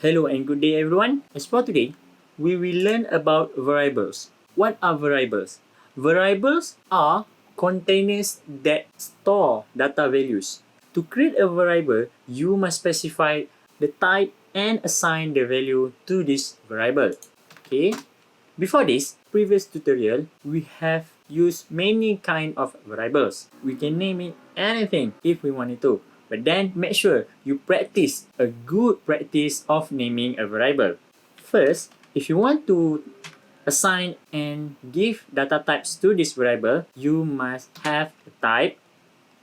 Hello and good day everyone. As for today, we will learn about variables. What are variables? Variables are containers that store data values. To create a variable, you must specify the type and assign the value to this variable. Okay? Before this, previous tutorial, we have used many kind of variables. We can name it anything if we wanted to. But then make sure you practice a good practice of naming a variable. First, if you want to assign and give data types to this variable, you must have a type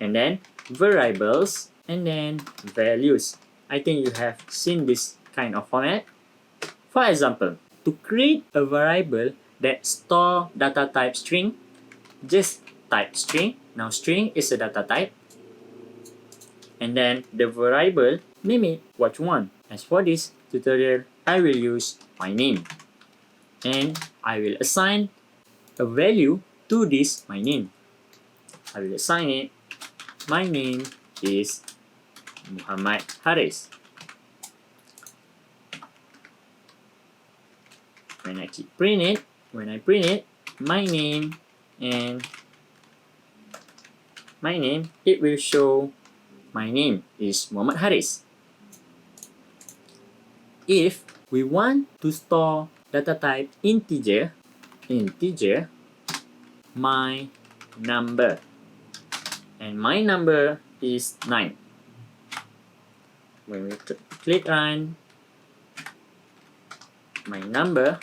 and then variables and then values. I think you have seen this kind of format. For example, to create a variable that store data type string, just type string. Now string is a data type. And then the variable, name it what you want. As for this tutorial, I will use my name. And I will assign a value to this my name. I will assign it. My name is Muhammad Haris. When I print it, my name and my name, it will show my name is Muhammad Haris. If we want to store data type integer, my number, and my number is 9. When we click run, my number,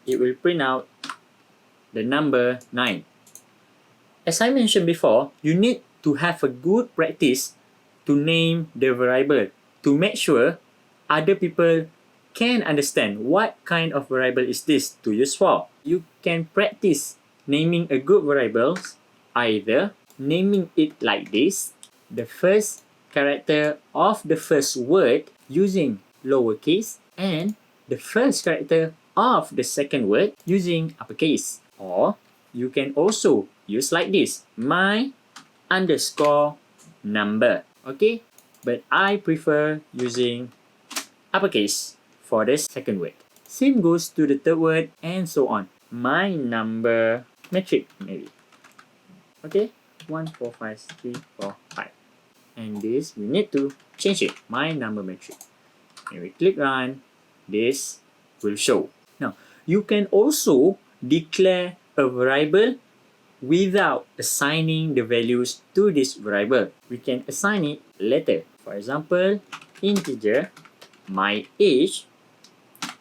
it will print out the number 9. As I mentioned before, you need to have a good practice to name the variable to make sure other people can understand what kind of variable is this to use for. You can practice naming a good variable either naming it like this, the first character of the first word using lowercase and the first character of the second word using uppercase. Or you can also use like this, my underscore number. Okay, but I prefer using uppercase for the second word. Same goes to the third word and so on. My number metric maybe. Okay, 1, 4, 5, 3, 4, 5. And this we need to change it. My number metric. And we click run, this will show. Now, you can also declare a variable without assigning the values to this variable. We can assign it later. For example, integer, my age.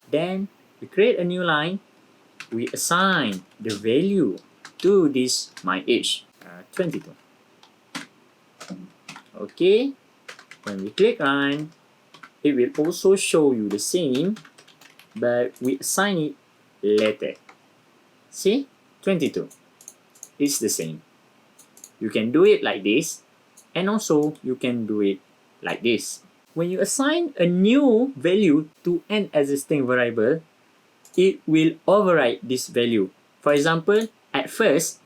Then we create a new line. We assign the value to this my age, 22. Okay. When we click run, it will also show you the same, but we assign it later. See, 22. It's the same. You can do it like this, and also you can do it like this. When you assign a new value to an existing variable, it will override this value. For example, at first,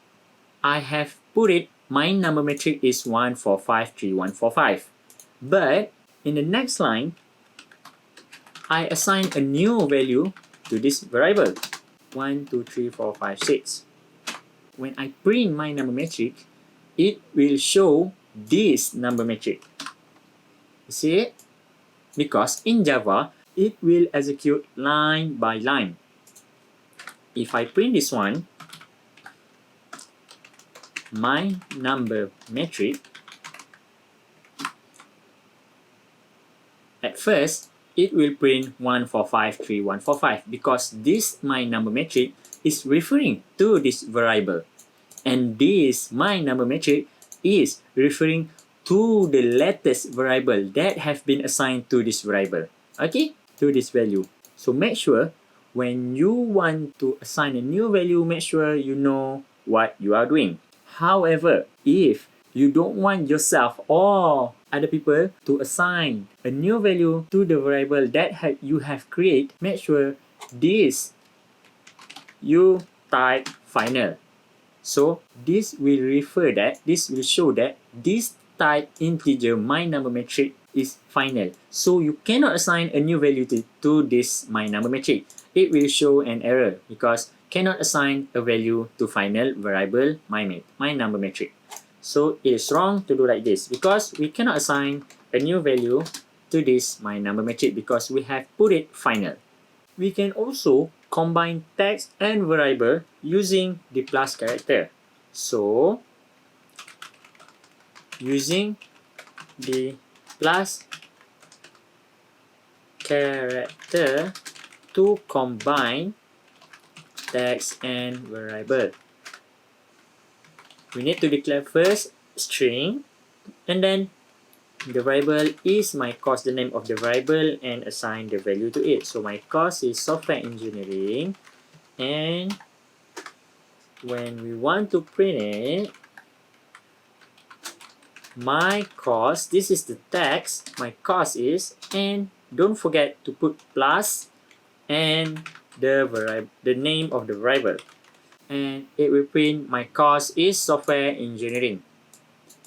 I have put it, my number metric is 1453145. But in the next line, I assign a new value to this variable, 1, 2, 3, 4, 5, 6. When I print my number metric, it will show this number metric. You see it? Because in Java, it will execute line by line. If I print this one, my number metric, at first, it will print 1453145 because this my number metric is referring to this variable. And this my number metric is referring to the latest variable that have been assigned to this variable. Okay, to this value. So make sure when you want to assign a new value, make sure you know what you are doing. However, if you don't want yourself or other people to assign a new value to the variable that you have created, make sure this you type final. So this will show that this type integer my number metric is final. So you cannot assign a new value to this my number metric. It will show an error because cannot assign a value to final variable my number metric. So it is wrong to do like this because we cannot assign a new value to this my number metric because we have put it final. We can also combine text and variable using the plus character. So using the plus character to combine text and variable. We need to declare first string, and then the variable is my course, the name of the variable, and assign the value to it. So my course is software engineering, and when we want to print it, my course, this is the text, my course is, and don't forget to put plus and the name of the variable, and it will print my course is software engineering.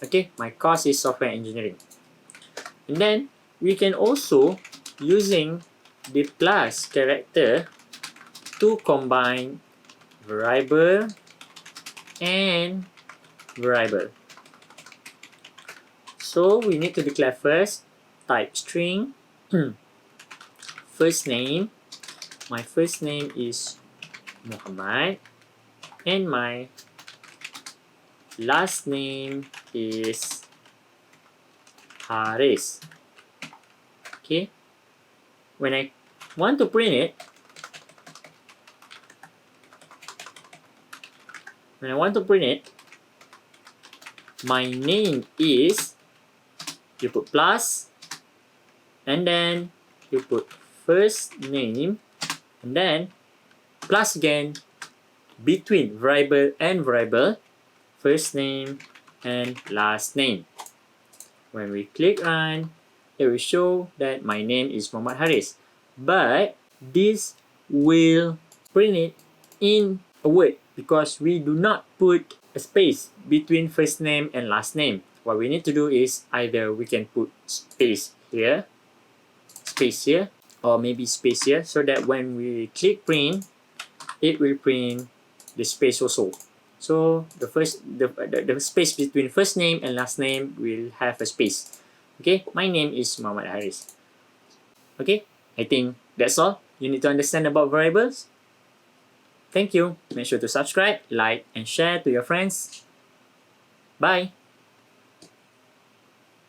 Okay, my course is software engineering. And then we can also using the plus character to combine variable and variable. So we need to declare first type string first name. My first name is Muhammad, and my last name is Haris. Okay, when I want to print it, my name is, you put plus, and then you put first name, and then plus again between variable and variable, first name and last name. When we click run, it will show that my name is Muhammad Haris, but this will print it in a word because we do not put a space between first name and last name. What we need to do is either we can put space here, or maybe space here, so that when we click print, it will print the space also. So the space between first name and last name will have a space. Okay, my name is Muhammad Haris. Okay, I think that's all you need to understand about variables. Thank you. Make sure to subscribe, like, and share to your friends. Bye.